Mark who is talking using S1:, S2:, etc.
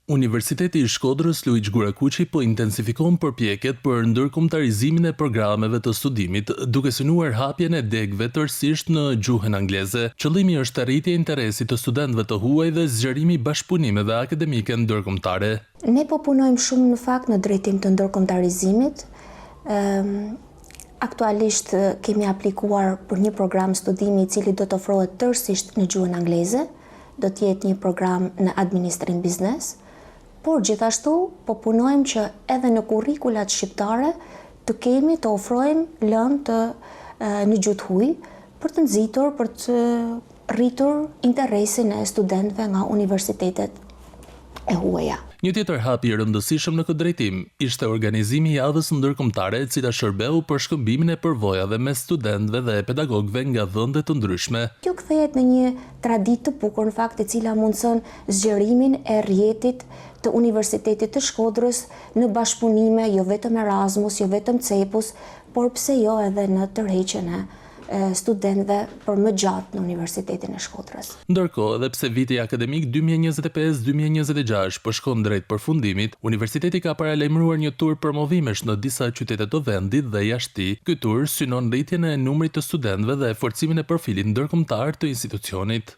S1: Universiteti i Shkodrës Luiq Gurakuqi po intensifikon përpjekjet për ndërkombëtarizimin e programeve të studimit, duke synuar hapjen e degëve tërësisht në gjuhën angleze. Qëllimi është arritja e interesit të studentëve të huaj dhe zgjerimi i bashkëpunimeve akademike ndërkombëtare.
S2: Ne po punojmë shumë në fakt në drejtim të ndërkombëtarizimit. Aktualisht kemi aplikuar për një program studimi i cili do të ofrohet tërësisht në gjuhën angleze. Do të jetë një program në administrim biznes. Por gjithashtu po punojmë që edhe në kurrikulat shqiptare të kemi të ofrojmë lënë në gjuhë huaj për të nxitur, për të rritur interesin e studentëve nga universitetet e huaja.
S1: Një tjetër hap i rëndësishëm në këtë drejtim ishte organizimi i javës ndërkombëtare, e cila shërbeu për shkëmbimin e përvojave mes studentëve dhe pedagogëve nga vende të ndryshme.
S2: Kjo kthehet në një traditë të bukur në fakt, e cila mundson zgjerimin e rrjetit të Universitetit të Shkodrës në bashkëpunime jo vetëm Erasmus, jo vetëm CEPUS, por pse jo edhe në tërheqjen e studentëve për më gjatë në Universitetin e Shkodrës.
S1: Ndërkohë, edhe pse viti akademik 2025-2026 po shkon drejt përfundimit, universiteti ka paralajmëruar një tur promovimesh në disa qytete të vendit dhe jashtë tij. Ky tur synon rritjen e numrit të studentëve dhe forcimin e profilit ndërkombëtar të institucionit.